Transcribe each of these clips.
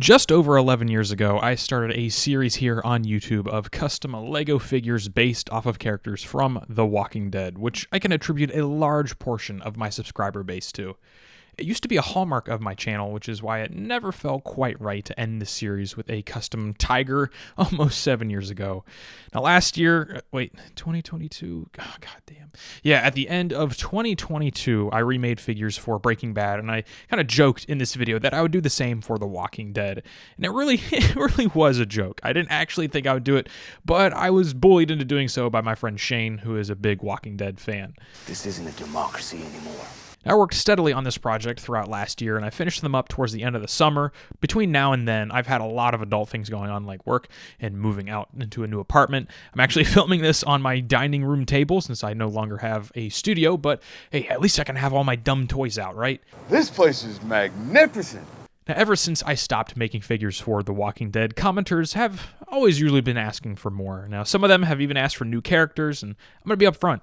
Just over 11 years ago, I started a series here on YouTube of custom LEGO figures based off of characters from The Walking Dead, which I can attribute a large portion of my subscriber base to. It used to be a hallmark of my channel, which is why it never felt quite right to end the series with a custom tiger almost 7 years ago. Now last year, 2022? Oh, God damn. Yeah, at the end of 2022, I remade figures for Breaking Bad, and I kind of joked in this video that I would do the same for The Walking Dead. And it really was a joke. I didn't actually think I would do it, but I was bullied into doing so by my friend Shane, who is a big Walking Dead fan. This isn't a democracy anymore. I worked steadily on this project throughout last year, and I finished them up towards the end of the summer. Between now and then, I've had a lot of adult things going on, like work and moving out into a new apartment. I'm actually filming this on my dining room table since I no longer have a studio, but hey, at least I can have all my dumb toys out, right? This place is magnificent. Now, ever since I stopped making figures for The Walking Dead, commenters have always usually been asking for more. Now, some of them have even asked for new characters, and I'm going to be upfront.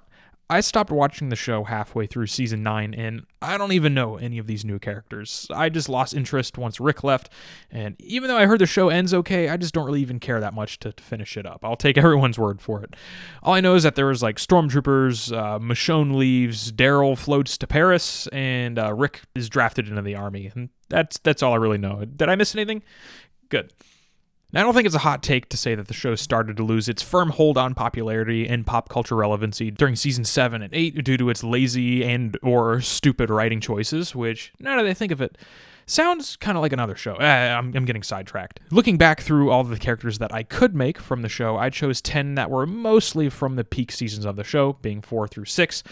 I stopped watching the show halfway through Season 9, and I don't even know any of these new characters. I just lost interest once Rick left, and even though I heard the show ends okay, I just don't really even care that much to finish it up. I'll take everyone's word for it. All I know is that there was like stormtroopers, Michonne leaves, Daryl floats to Paris, and Rick is drafted into the army, and that's all I really know. Did I miss anything? Good. Now, I don't think it's a hot take to say that the show started to lose its firm hold on popularity and pop culture relevancy during Season 7 and 8 due to its lazy and or stupid writing choices, which, now that I think of it, sounds kind of like another show. I'm getting sidetracked. Looking back through all the characters that I could make from the show, I chose 10 that were mostly from the peak seasons of the show, being 4 through 6.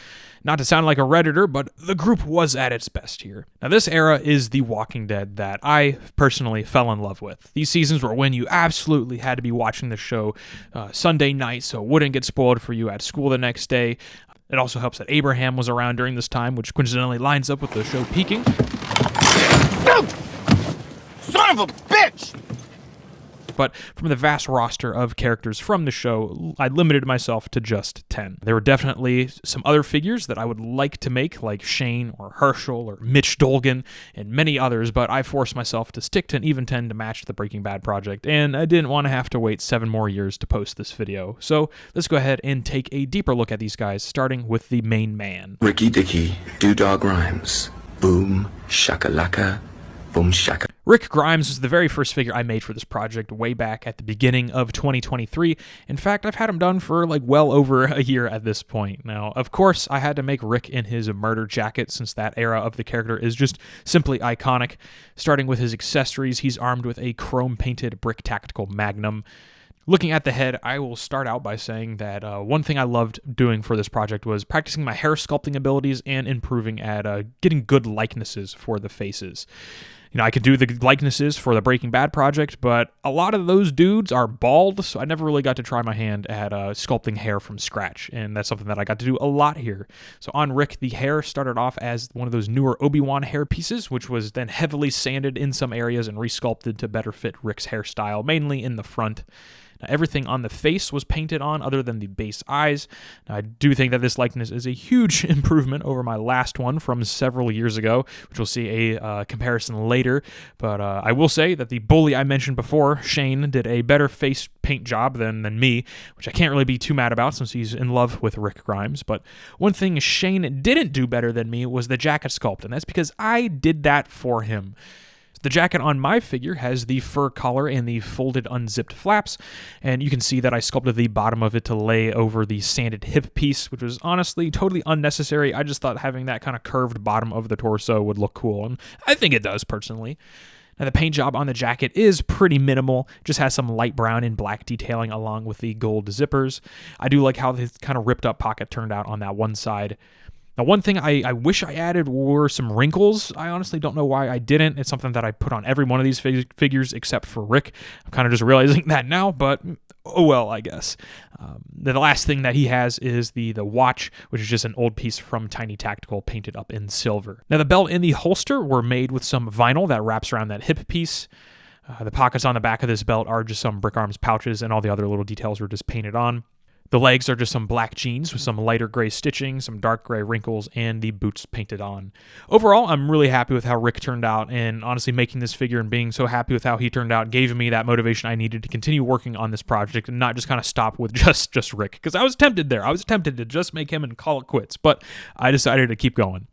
Not to sound like a Redditor, but the group was at its best here. Now, this era is The Walking Dead that I personally fell in love with. These seasons were when you absolutely had to be watching the show Sunday night so it wouldn't get spoiled for you at school the next day. It also helps that Abraham was around during this time, which coincidentally lines up with the show peaking. Son of a bitch! But from the vast roster of characters from the show, I limited myself to just 10. There were definitely some other figures that I would like to make, like Shane or Herschel or Mitch Dolgan and many others, but I forced myself to stick to an even 10 to match the Breaking Bad project, and I didn't want to have to wait 7 more years to post this video. So let's go ahead and take a deeper look at these guys, starting with the main man. Ricky Dicky, Doodah Grimes, boom, shakalaka, boom shaka. Rick Grimes was the very first figure I made for this project way back at the beginning of 2023. In fact, I've had him done for like well over a year at this point. Now, of course, I had to make Rick in his murder jacket since that era of the character is just simply iconic. Starting with his accessories, he's armed with a chrome-painted brick tactical magnum. Looking at the head, I will start out by saying that one thing I loved doing for this project was practicing my hair sculpting abilities and improving at getting good likenesses for the faces. You know, I could do the likenesses for the Breaking Bad project, but a lot of those dudes are bald, so I never really got to try my hand at sculpting hair from scratch, and that's something that I got to do a lot here. So on Rick, the hair started off as one of those newer Obi-Wan hair pieces, which was then heavily sanded in some areas and resculpted to better fit Rick's hairstyle, mainly in the front. Now, everything on the face was painted on other than the base eyes. Now, I do think that this likeness is a huge improvement over my last one from several years ago, which we'll see a comparison later. But I will say that the bully I mentioned before, Shane, did a better face paint job than me, which I can't really be too mad about since he's in love with Rick Grimes. But one thing Shane didn't do better than me was the jacket sculpt, and that's because I did that for him. The jacket on my figure has the fur collar and the folded unzipped flaps, and you can see that I sculpted the bottom of it to lay over the sanded hip piece, which was honestly totally unnecessary. I just thought having that kind of curved bottom of the torso would look cool, and I think it does personally. Now, the paint job on the jacket is pretty minimal, just has some light brown and black detailing along with the gold zippers. I do like how the kind of ripped up pocket turned out on that one side. Now, one thing I wish I added were some wrinkles. I honestly don't know why I didn't. It's something that I put on every one of these figures except for Rick. I'm kind of just realizing that now, but oh well, I guess. The last thing that he has is the watch, which is just an old piece from Tiny Tactical painted up in silver. Now, the belt and the holster were made with some vinyl that wraps around that hip piece. The pockets on the back of this belt are just some Brick Arms pouches, and all the other little details were just painted on. The legs are just some black jeans with some lighter gray stitching, some dark gray wrinkles, and the boots painted on. Overall, I'm really happy with how Rick turned out, and honestly making this figure and being so happy with how he turned out gave me that motivation I needed to continue working on this project and not just kind of stop with just Rick, because I was tempted there. I was tempted to just make him and call it quits, but I decided to keep going.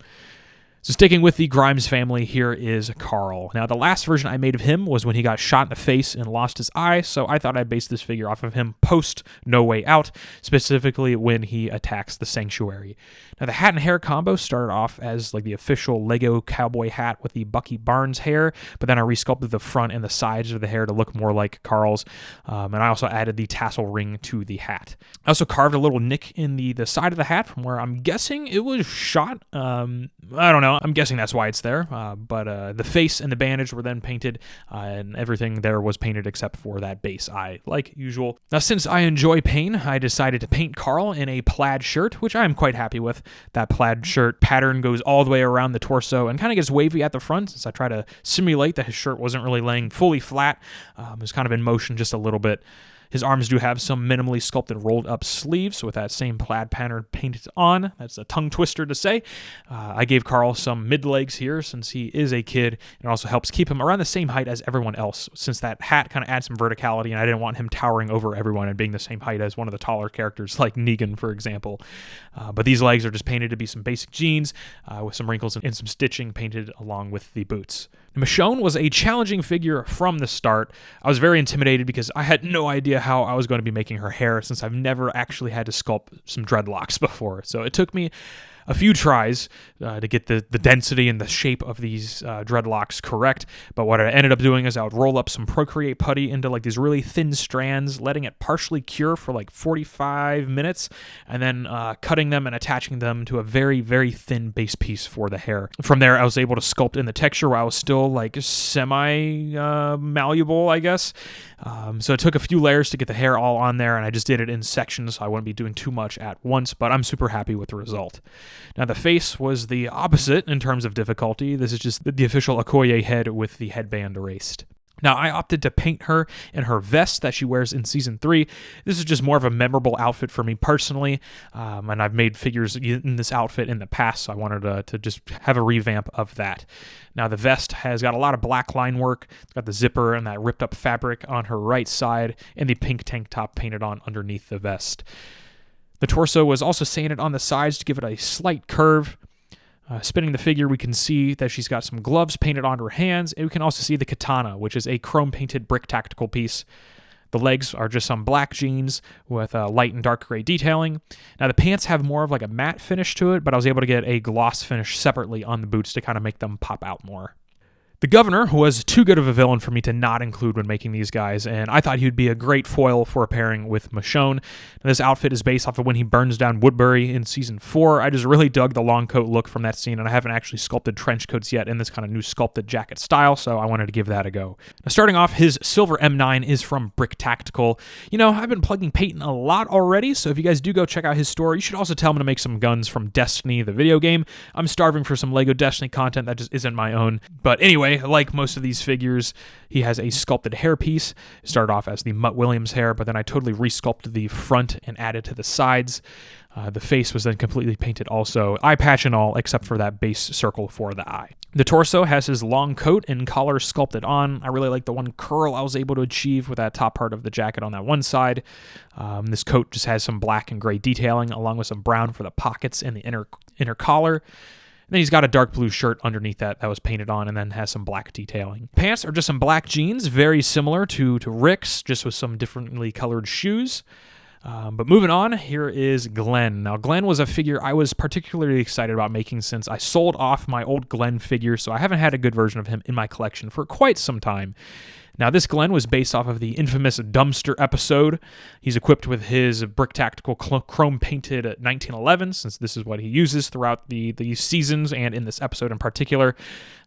So sticking with the Grimes family, here is Carl. Now, the last version I made of him was when he got shot in the face and lost his eye, so I thought I'd base this figure off of him post No Way Out, specifically when he attacks the Sanctuary. Now, the hat and hair combo started off as like the official Lego cowboy hat with the Bucky Barnes hair, but then I resculpted the front and the sides of the hair to look more like Carl's, and I also added the tassel ring to the hat. I also carved a little nick in the side of the hat from where I'm guessing it was shot. I don't know. I'm guessing that's why it's there, but the face and the bandage were then painted, and everything there was painted except for that base eye, like usual. Now, since I enjoy pain, I decided to paint Carl in a plaid shirt, which I am quite happy with. That plaid shirt pattern goes all the way around the torso and kind of gets wavy at the front, since I try to simulate that his shirt wasn't really laying fully flat. It was kind of in motion just a little bit. His arms do have some minimally sculpted rolled up sleeves with that same plaid pattern painted on. That's a tongue twister to say. I gave Carl some mid legs here since he is a kid. It also helps keep him around the same height as everyone else, since that hat kind of adds some verticality, and I didn't want him towering over everyone and being the same height as one of the taller characters like Negan, for example. But these legs are just painted to be some basic jeans with some wrinkles and some stitching painted along with the boots. Michonne was a challenging figure from the start. I was very intimidated because I had no idea how I was going to be making her hair, since I've never actually had to sculpt some dreadlocks before. So it took me a few tries to get the density and the shape of these dreadlocks correct. But what I ended up doing is I would roll up some Procreate putty into like these really thin strands, letting it partially cure for like 45 minutes, and then cutting them and attaching them to a very, very thin base piece for the hair. From there, I was able to sculpt in the texture while I was still like semi-malleable, I guess. So it took a few layers to get the hair all on there, and I just did it in sections, so I wouldn't be doing too much at once, but I'm super happy with the result. Now, the face was the opposite in terms of difficulty. This is just the official Okoye head with the headband erased. Now, I opted to paint her in her vest that she wears in Season 3. This is just more of a memorable outfit for me personally, and I've made figures in this outfit in the past, so I wanted to just have a revamp of that. Now, the vest has got a lot of black line work. It's got the zipper and that ripped up fabric on her right side, and the pink tank top painted on underneath the vest. The torso was also sanded on the sides to give it a slight curve. Spinning the figure, we can see that she's got some gloves painted on her hands, and we can also see the katana, which is a chrome-painted brick tactical piece. The legs are just some black jeans with light and dark gray detailing. Now, the pants have more of like a matte finish to it, but I was able to get a gloss finish separately on the boots to kind of make them pop out more. The Governor was too good of a villain for me to not include when making these guys, and I thought he would be a great foil for a pairing with Michonne. Now, this outfit is based off of when he burns down Woodbury in Season 4. I just really dug the long coat look from that scene, and I haven't actually sculpted trench coats yet in this kind of new sculpted jacket style, so I wanted to give that a go. Now, starting off, his silver M9 is from Brick Tactical. You know, I've been plugging Peyton a lot already, so if you guys do go check out his store, you should also tell him to make some guns from Destiny, the video game. I'm starving for some LEGO Destiny content that just isn't my own. But anyway, like most of these figures, he has a sculpted hairpiece. It started off as the Mutt Williams hair, but then I totally resculpted the front and added to the sides. The face was then completely painted also, eye patch and all, except for that base circle for the eye. The torso has his long coat and collar sculpted on. I really like the one curl I was able to achieve with that top part of the jacket on that one side. This coat just has some black and gray detailing, along with some brown for the pockets and the inner collar. And then he's got a dark blue shirt underneath that was painted on, and then has some black detailing. Pants are just some black jeans, very similar to Rick's, just with some differently colored shoes. But moving on, here is Glenn. Now, Glenn was a figure I was particularly excited about making since I sold off my old Glenn figure, so I haven't had a good version of him in my collection for quite some time. Now, this Glenn was based off of the infamous dumpster episode. He's equipped with his Brick Tactical chrome-painted 1911, since this is what he uses throughout the seasons and in this episode in particular.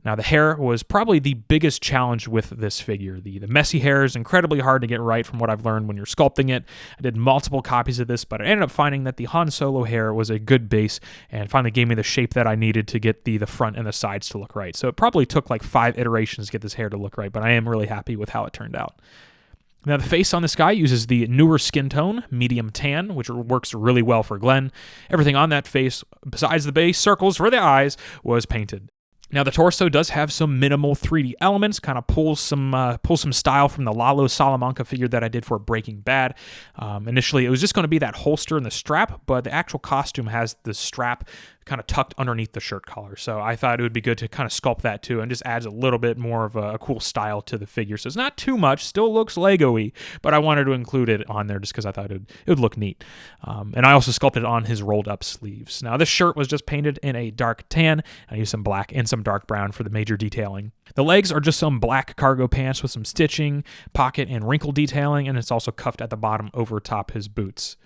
Now, the hair was probably the biggest challenge with this figure. The messy hair is incredibly hard to get right from what I've learned when you're sculpting it. I did multiple copies of this, but I ended up finding that the Han Solo hair was a good base and finally gave me the shape that I needed to get the front and the sides to look right. So it probably took like 5 iterations to get this hair to look right, but I am really happy with how it turned out. Now, the face on this guy uses the newer skin tone, medium tan, which works really well for Glenn. Everything on that face, besides the base circles for the eyes, was painted. Now, the torso does have some minimal 3D elements, kind of pulls some style from the Lalo Salamanca figure that I did for Breaking Bad. Initially, it was just going to be that holster and the strap, but the actual costume has the strap kind of tucked underneath the shirt collar. So I thought it would be good to kind of sculpt that too, and just adds a little bit more of a cool style to the figure. So it's not too much, still looks Lego-y, but I wanted to include it on there just because I thought it would look neat. And I also sculpted on his rolled up sleeves. Now, this shirt was just painted in a dark tan. I used some black and some dark brown for the major detailing. The legs are just some black cargo pants with some stitching, pocket, and wrinkle detailing, and it's also cuffed at the bottom over top his boots.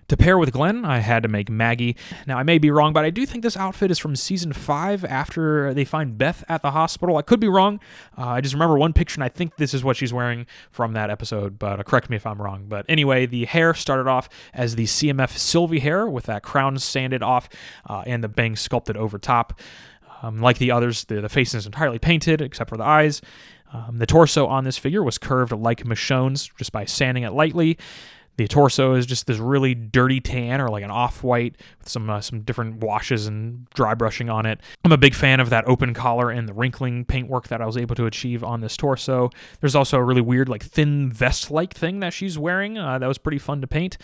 To pair with Glenn, I had to make Maggie. Now, I may be wrong, but I do think this outfit is from season 5 after they find Beth at the hospital. I could be wrong. I just remember one picture, and I think this is what she's wearing from that episode, but correct me if I'm wrong. But anyway, the hair started off as the CMF Sylvie hair with that crown sanded off and the bangs sculpted over top. Like the others, the face is entirely painted except for the eyes. The torso on this figure was curved like Michonne's just by sanding it lightly. The torso is just this really dirty tan or like an off-white with some different washes and dry brushing on it. I'm a big fan of that open collar and the wrinkling paintwork that I was able to achieve on this torso. There's also a really weird like thin vest-like thing that she's wearing that was pretty fun to paint.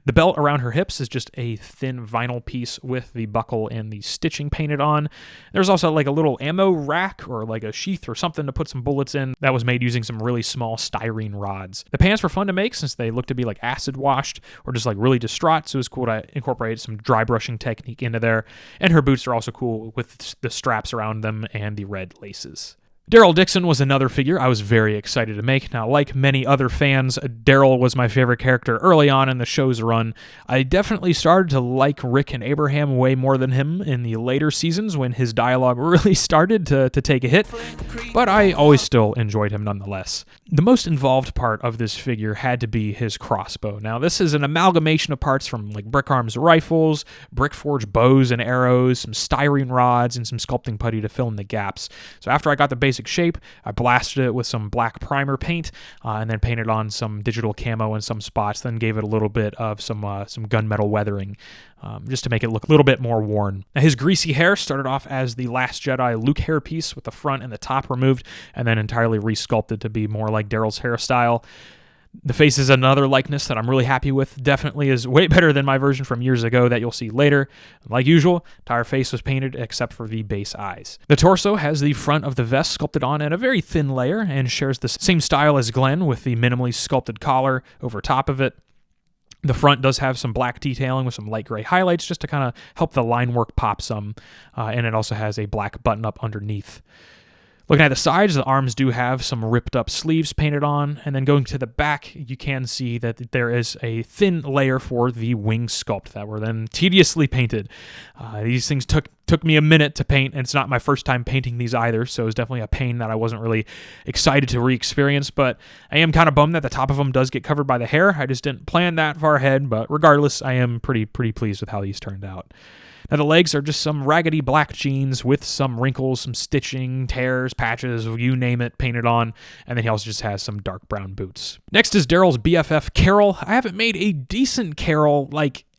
The belt around her hips is just a thin vinyl piece with the buckle and the stitching painted on. There's also like a little ammo rack or like a sheath or something to put some bullets in that was made using some really small styrene rods. The pants were fun to make since they look to be like acid washed or just like really distraught, so it was cool to incorporate some dry brushing technique into there. And her boots are also cool with the straps around them and the red laces. Daryl Dixon was another figure I was very excited to make. Now, like many other fans, Daryl was my favorite character early on in the show's run. I definitely started to like Rick and Abraham way more than him in the later seasons when his dialogue really started to take a hit, but I always still enjoyed him nonetheless. The most involved part of this figure had to be his crossbow. Now, this is an amalgamation of parts from like Brick Arms rifles, Brick Forge bows and arrows, some styrene rods, and some sculpting putty to fill in the gaps. So after I got the basic shape, I blasted it with some black primer paint and then painted on some digital camo in some spots, then gave it a little bit of some gunmetal weathering just to make it look a little bit more worn. Now, his greasy hair started off as the Last Jedi Luke hairpiece with the front and the top removed and then entirely resculpted to be more like Daryl's hairstyle. The face is another likeness that I'm really happy with. Definitely is way better than my version from years ago that you'll see later. Like usual, entire face was painted except for the base eyes. The torso has the front of the vest sculpted on in a very thin layer and shares the same style as Glenn with the minimally sculpted collar over top of it. The front does have some black detailing with some light gray highlights just to kind of help the line work pop some, and it also has a black button-up underneath. Looking at the sides, the arms do have some ripped up sleeves painted on, and then going to the back, you can see that there is a thin layer for the wing sculpt that were then tediously painted. These things took me a minute to paint, and it's not my first time painting these either, so it was definitely a pain that I wasn't really excited to re-experience, but I am kind of bummed that the top of them does get covered by the hair. I just didn't plan that far ahead, but regardless, I am pretty pleased with how these turned out. Now, the legs are just some raggedy black jeans with some wrinkles, some stitching, tears, patches, you name it, painted on, and then he also just has some dark brown boots. Next is Daryl's BFF, Carol. I haven't made a decent Carol,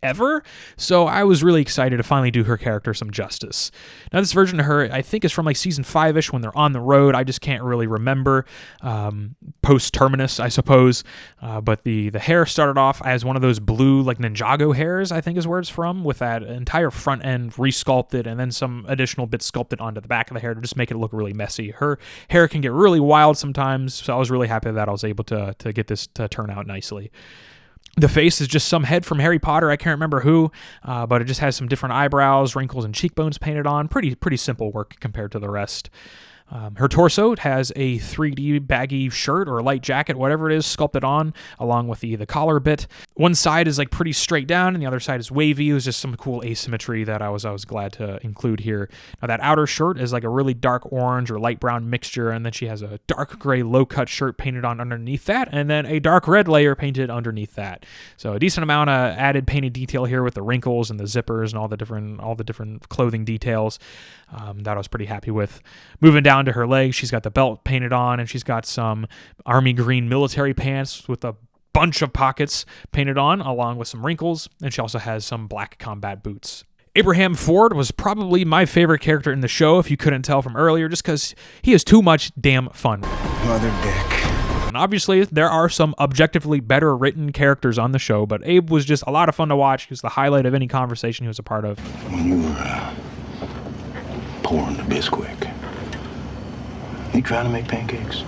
ever, so I was really excited to finally do her character some justice. Now, this version of her, I think, is from season 5-ish when they're on the road. I just can't really remember, post-terminus, I suppose, but the hair started off as one of those blue, Ninjago hairs, I think is where it's from, with that entire front end resculpted and then some additional bits sculpted onto the back of the hair to just make it look really messy. Her hair can get really wild sometimes, so I was really happy that I was able to get this to turn out nicely. The face is just some head from Harry Potter. I can't remember who, but it just has some different eyebrows, wrinkles, and cheekbones painted on. Pretty simple work compared to the rest. Her torso has a 3D baggy shirt or light jacket, whatever it is, sculpted on, along with the collar bit. One side is pretty straight down, and the other side is wavy. It was just some cool asymmetry that I was glad to include here. Now, that outer shirt is a really dark orange or light brown mixture, and then she has a dark gray low-cut shirt painted on underneath that, and then a dark red layer painted underneath that. So a decent amount of added painted detail here with the wrinkles and the zippers and all the different clothing details that I was pretty happy with. Moving down down to her legs, she's got the belt painted on, and she's got some army green military pants with a bunch of pockets painted on, along with some wrinkles, and she also has some black combat boots. Abraham Ford was probably my favorite character in the show, if you couldn't tell from earlier, just because he is too much damn fun. Mother dick. And obviously, there are some objectively better written characters on the show, but Abe was just a lot of fun to watch. He was the highlight of any conversation he was a part of. When you were pouring the Bisquick, you trying to make pancakes?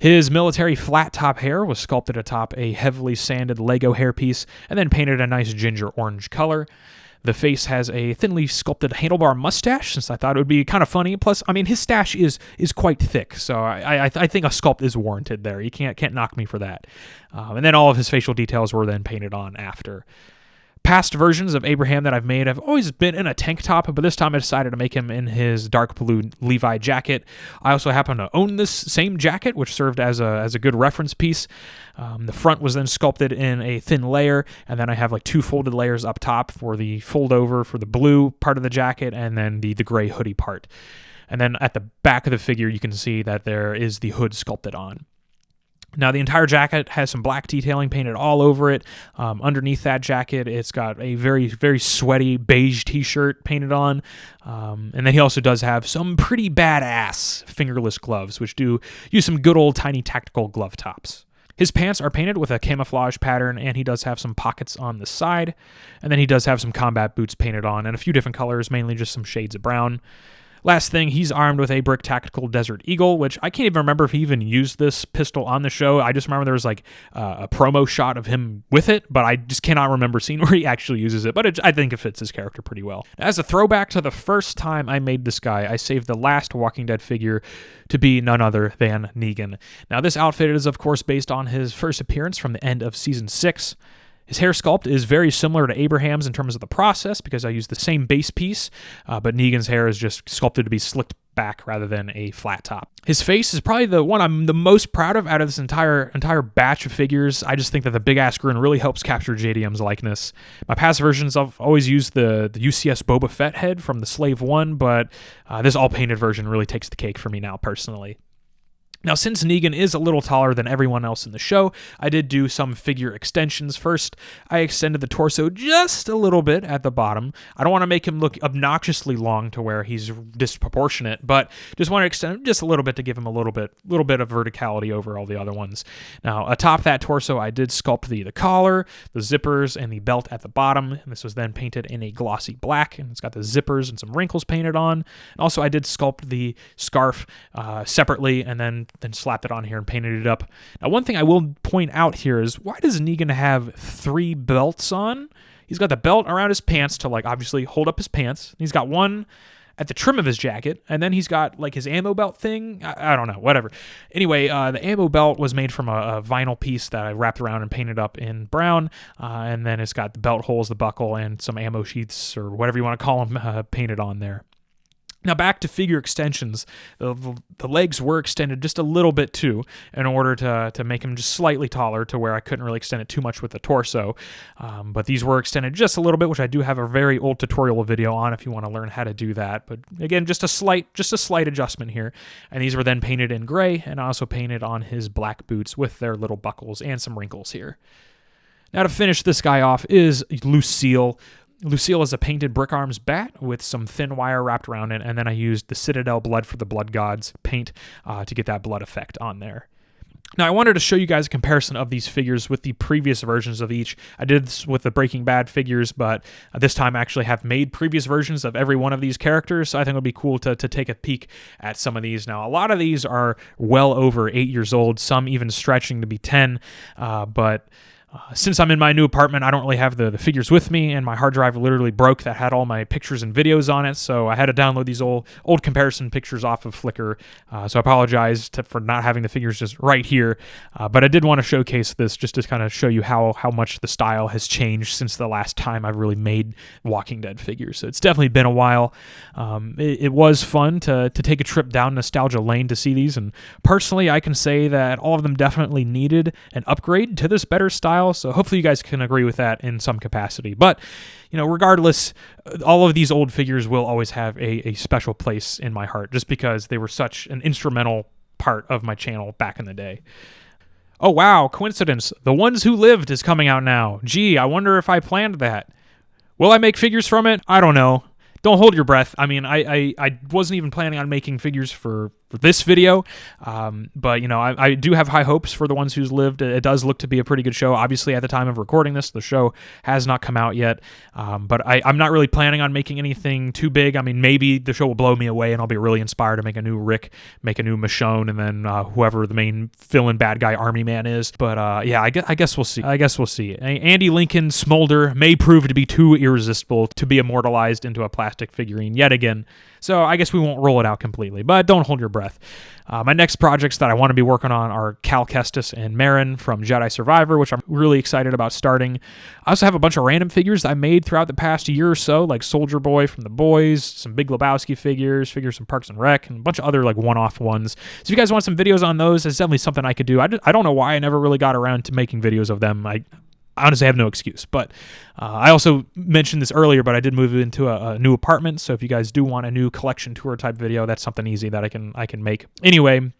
His military flat top hair was sculpted atop a heavily sanded Lego hairpiece and then painted a nice ginger orange color. The face has a thinly sculpted handlebar mustache, since I thought it would be kind of funny. Plus, I mean, his stash is quite thick, so I think a sculpt is warranted there. You can't knock me for that. And then all of his facial details were then painted on after. Past versions of Abraham that I've made have always been in a tank top, but this time I decided to make him in his dark blue Levi jacket. I also happen to own this same jacket, which served as a good reference piece. The front was then sculpted in a thin layer, and then I have like 2 folded layers up top for the fold over for the blue part of the jacket, and then the gray hoodie part. And then at the back of the figure, you can see that there is the hood sculpted on. Now, the entire jacket has some black detailing painted all over it. Underneath that jacket, it's got a very, very sweaty beige t-shirt painted on. And then he also does have some pretty badass fingerless gloves, which do use some good old tiny tactical glove tops. His pants are painted with a camouflage pattern, and he does have some pockets on the side. And then he does have some combat boots painted on, and a few different colors, mainly just some shades of brown. Last thing, he's armed with a Brick Tactical Desert Eagle, which I can't even remember if he even used this pistol on the show. I just remember there was like a promo shot of him with it, but I just cannot remember seeing where he actually uses it. But I think it fits his character pretty well. As a throwback to the first time I made this guy, I saved the last Walking Dead figure to be none other than Negan. Now, this outfit is, of course, based on his first appearance from the end of Season 6. His hair sculpt is very similar to Abraham's in terms of the process because I used the same base piece, but Negan's hair is just sculpted to be slicked back rather than a flat top. His face is probably the one I'm the most proud of out of this entire batch of figures. I just think that the big-ass grin really helps capture JDM's likeness. My past versions, I've always used the UCS Boba Fett head from the Slave 1, but this all-painted version really takes the cake for me now, personally. Now, since Negan is a little taller than everyone else in the show, I did do some figure extensions. First, I extended the torso just a little bit at the bottom. I don't want to make him look obnoxiously long to where he's disproportionate, but just want to extend him just a little bit to give him a little bit of verticality over all the other ones. Now, atop that torso, I did sculpt the collar, the zippers, and the belt at the bottom, and this was then painted in a glossy black, and it's got the zippers and some wrinkles painted on. And also, I did sculpt the scarf separately, and then slapped it on here and painted it up. Now, one thing I will point out here is, why does Negan have 3 belts on? He's got the belt around his pants to, like, obviously hold up his pants. He's got one at the trim of his jacket, and then he's got, like, his ammo belt thing. I don't know, whatever. Anyway, the ammo belt was made from a vinyl piece that I wrapped around and painted up in brown, and then it's got the belt holes, the buckle, and some ammo sheaths, or whatever you want to call them, painted on there. Now, back to figure extensions. The legs were extended just a little bit too, in order to make him just slightly taller to where I couldn't really extend it too much with the torso. But these were extended just a little bit, which I do have a very old tutorial video on if you want to learn how to do that. But again, just a slight adjustment here. And these were then painted in gray, and also painted on his black boots with their little buckles and some wrinkles here. Now, to finish this guy off is Lucille. Lucille is a painted brick arms bat with some thin wire wrapped around it, and then I used the Citadel Blood for the Blood Gods paint to get that blood effect on there. Now, I wanted to show you guys a comparison of these figures with the previous versions of each. I did this with the Breaking Bad figures, but this time I actually have made previous versions of every one of these characters, so I think it would be cool to take a peek at some of these. Now, a lot of these are well over 8 years old, some even stretching to be 10, but since I'm in my new apartment, I don't really have the figures with me, and my hard drive literally broke that had all my pictures and videos on it, so I had to download these old comparison pictures off of Flickr, so I apologize for not having the figures just right here, but I did want to showcase this just to kind of show you how much the style has changed since the last time I've really made Walking Dead figures. So it's definitely been a while. It was fun to take a trip down nostalgia lane to see these, and personally I can say that all of them definitely needed an upgrade to this better style. style. So hopefully you guys can agree with that in some capacity. But, you know, regardless, all of these old figures will always have a special place in my heart just because they were such an instrumental part of my channel back in the day. Oh, wow, coincidence. The Ones Who Lived is coming out now. Gee, I wonder if I planned that. Will I make figures from it? I don't know. Don't hold your breath. I mean, I wasn't even planning on making figures for this video, but, you know, I do have high hopes for The Ones Who's Lived. It does look to be a pretty good show. Obviously, at the time of recording this, the show has not come out yet, but I'm not really planning on making anything too big. I mean, maybe the show will blow me away, and I'll be really inspired to make a new Rick, make a new Michonne, and then whoever the main villain bad guy army man is. But, yeah, I guess we'll see. I guess we'll see. Andy Lincoln's Smolder may prove to be too irresistible to be immortalized into a plastic figurine yet again. So I guess we won't roll it out completely, but don't hold your breath. My next projects that I want to be working on are Cal Kestis and Marin from Jedi Survivor, which I'm really excited about starting. I also have a bunch of random figures I made throughout the past year or so, like Soldier Boy from The Boys, some Big Lebowski figures from Parks and Rec, and a bunch of other like one-off ones. So if you guys want some videos on those, it's definitely something I could do. I don't know why I never really got around to making videos of them. I honestly have no excuse, but I also mentioned this earlier, but I did move into a new apartment, so if you guys do want a new collection tour type video, that's something easy that I can make. Anyway,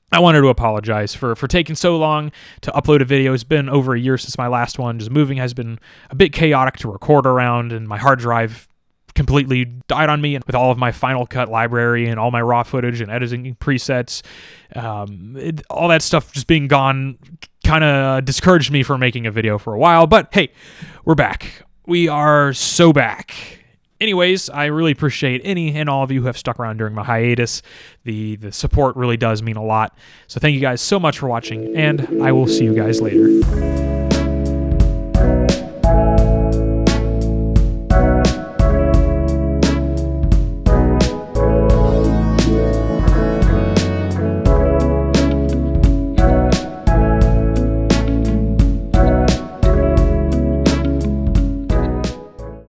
I wanted to apologize for taking so long to upload a video. It's been over a year since my last one. Just moving has been a bit chaotic to record around, and my hard drive completely died on me, and with all of my Final Cut library and all my raw footage and editing presets, all that stuff just being gone kind of discouraged me from making a video for a while. But hey, we're back. We are so back. Anyways, I really appreciate any and all of you who have stuck around during my hiatus. The support really does mean a lot. So thank you guys so much for watching, and I will see you guys later.